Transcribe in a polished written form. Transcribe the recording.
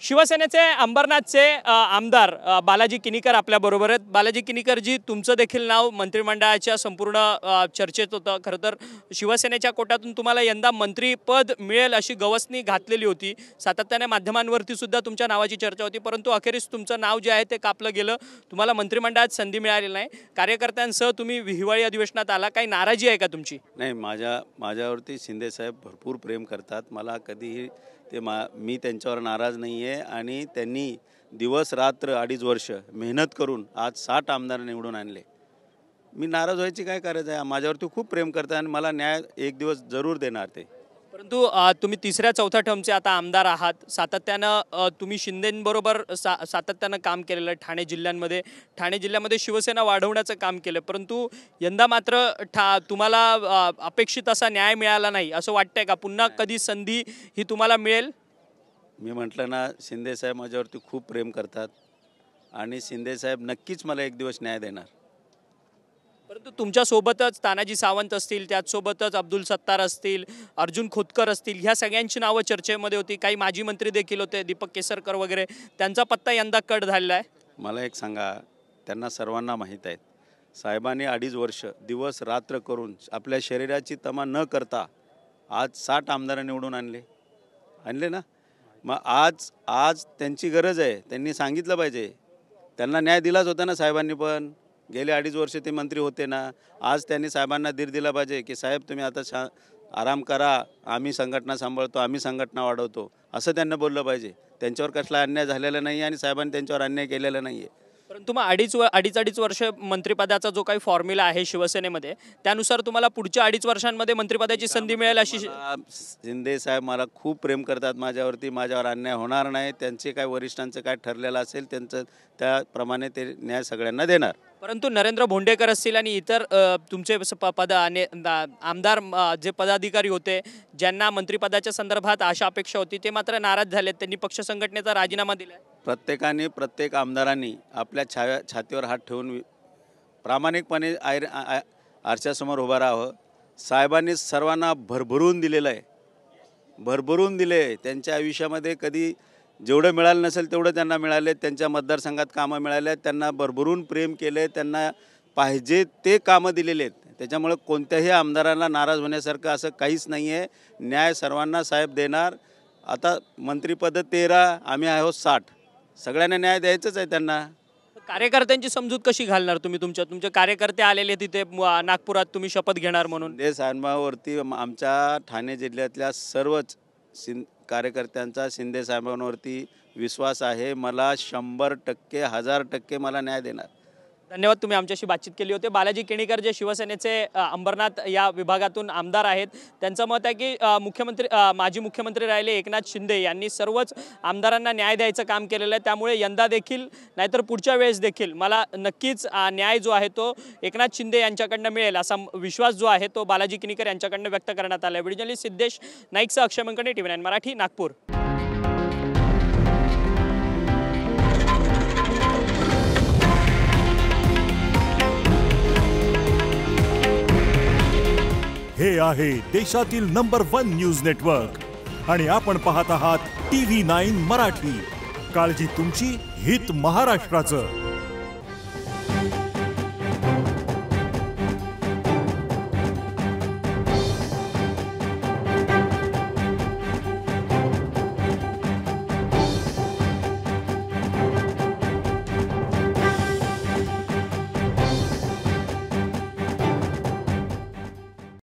शिवसेनेचे अंबरनाथचे आमदार बालाजी किनीकर आपल्या बरोबर आहेत। बालाजी किनीकर जी, तुमचं देखील नाव मंत्रिमंडळाच्या संपूर्ण चर्चेत होतं। खरं तर शिवसेनेच्या कोट्यातून तुम्हाला यंदा मंत्रीपद मिळेल अशी गवसणी घातलेली होती। सातत्याने माध्यमांवरती सुद्धा तुमच्या नावाची चर्चा होती, परंतु अखेरीस तुमचं नाव जे आहे ते कापलं गेलं। तुम्हाला मंत्रिमंडळात संधी मिळालेली नाही। कार्यकर्त्यांसह तुम्ही हिवाळी अधिवेशनात आला, काही नाराजी आहे का तुमची? नाही, माझ्यावरती शिंदे साहेब भरपूर प्रेम करतात। मला कधीही मी त्यांच्यावर नाराज नाही आहे आणि त्यांनी दिवस रात्र 2.5 वर्ष मेहनत करून आज 60 आमदार निवडून आणले। मी नाराज व्हायची काय गरज आहे? माझ्यावरती खूप प्रेम करतात आणि मला न्याय एक दिवस जरूर देणार ते। परंतु तुम्ही तिसऱ्या चौथ्या टर्मचे आता आमदार आहात। सातत्यानं तुम्ही शिंदेंबरोबर सातत्यानं काम केलेलं ठाणे जिल्ह्यामध्ये शिवसेना वाढवण्याचं काम केलं, परंतु यंदा मात्र तुम्हाला अपेक्षित असा न्याय मिळाला नाही असं वाटतंय का? पुन्हा कधी संधी ही तुम्हाला मिळेल? मी म्हटलं ना, शिंदे साहेब माझ्यावरती खूप प्रेम करतात आणि शिंदे साहेब नक्कीच मला एक दिवस न्याय देणार। परंतु तुमच्यासोबतच तानाजी सावंत असतील, त्याचसोबतच अब्दुल सत्तार असतील, अर्जुन खोतकर असतील, ह्या सगळ्यांची नावं चर्चेमध्ये होती। काही माजी मंत्री देखील होते, दीपक केसरकर वगैरे, त्यांचा पत्ता यंदा कट झालेला आहे। मला एक सांगा, त्यांना सर्वांना माहीत आहे, साहेबांनी 2.5 वर्ष दिवस रात्र करून आपल्या शरीराची तमा न करता आज 60 आमदार निवडून आणले ना। मग आज त्यांची गरज आहे, त्यांनी सांगितलं पाहिजे। त्यांना न्याय दिलाच होता ना साहेबांनी, पण गेले 2.5 वर्ष ते मंत्री होते ना। आज त्यांनी साहेबांना धीर दिला पाहिजे की साहेब तुम्ही आता आराम करा, आम्ही संघटना सांभाळतो, आम्ही संघटना वाढवतो, असं त्यांना बोललं पाहिजे। त्यांच्यावर कसला अन्याय झालेला नाही आणि साहेबांनी त्यांच्यावर अन्याय केलेला नाही आहे। परंतु मग अडीच वर्ष मंत्रिपदाचा जो काही फॉर्म्युला आहे शिवसेनेमध्ये, त्यानुसार तुम्हाला पुढच्या 2.5 वर्षांमध्ये मंत्रिपदाची संधी मिळेल अशी? शिंदे साहेब मला खूप प्रेम करतात माझ्यावरती, माझ्यावर अन्याय होणार नाही। त्यांचे काय वरिष्ठांचं काय ठरलेलं असेल त्यांचं त्याप्रमाणे ते न्याय सगळ्यांना देणार। परंतु नरेंद्र भोंडेकर असतील आणि इतर तुमचे आमदार जे पदाधिकारी होते, ज्यांना मंत्रिपदाच्या संदर्भात आशा अपेक्षा होती, ते मात्र नाराज झालेत। त्यांनी पक्ष संघटनेचा राजीनामा दिला। प्रत्येक आमदारांनी आपल्या छातीवर हात ठेवून प्रामाणिकपणे आरशासमोर उभं राहावं। साहेबांनी सर्वांना भरभरून दिलेलं आहे, भरभरून दिले। त्यांच्या आयुष्यामध्ये कधी जेवढं मिळालं नसेल तेवढं त्यांना मिळाले। त्यांच्या मतदारसंघात कामं मिळाले, त्यांना भरभरून प्रेम केले, त्यांना पाहिजे ते कामं दिलेले आहेत। त्याच्यामुळे कोणत्याही आमदारांना नाराज होण्यासारखं असं काहीच नाही आहे। न्याय सर्वांना साहेब देणार। आता मंत्रिपद 13, आम्ही आहोत 60, सगळ्यांना न्याय द्यायचंच आहे त्यांना। कार्यकर्त्यांची समजूत कशी घालणार तुम्ही? तुमचे कार्यकर्ते आलेले तिथे नागपुरात, तुम्ही शपथ घेणार म्हणून? शिंदे साहेबांवरती आमच्या ठाणे जिल्ह्यातल्या सर्वच कार्यकर्त्यांचा शिंदे साहेबांवरती विश्वास आहे। मला 100%, 1000% मला न्याय देणार। धन्यवाद, तुम्ही आमच्याशी बातचीत केली होती। बालाजी किनीकर जे शिवसेनेचे अंबरनाथ या विभागातून आमदार आहेत, त्यांचं मत आहे की माजी मुख्यमंत्री राहिले एकनाथ शिंदे यांनी सर्वच आमदारांना न्याय द्यायचं काम केलेलं आहे। त्यामुळे यंदा देखील नाहीतर पुढच्या वेळेस देखील मला नक्कीच न्याय जो आहे तो एकनाथ शिंदे यांच्याकडनं मिळेल असा विश्वास जो आहे तो बालाजी किनीकर यांच्याकडनं व्यक्त करण्यात आला आहे। व्हिडिओ जर्नलिस्ट सिद्धेश नाईकसह अक्षय मंकणे, TV9 मराठी, नागपूर। हे आहे देशातील नंबर 1 न्यूज नेटवर्क आणि आपण पाहत आहात TV9 मराठी। काळजी तुमची, हित महाराष्ट्राचं।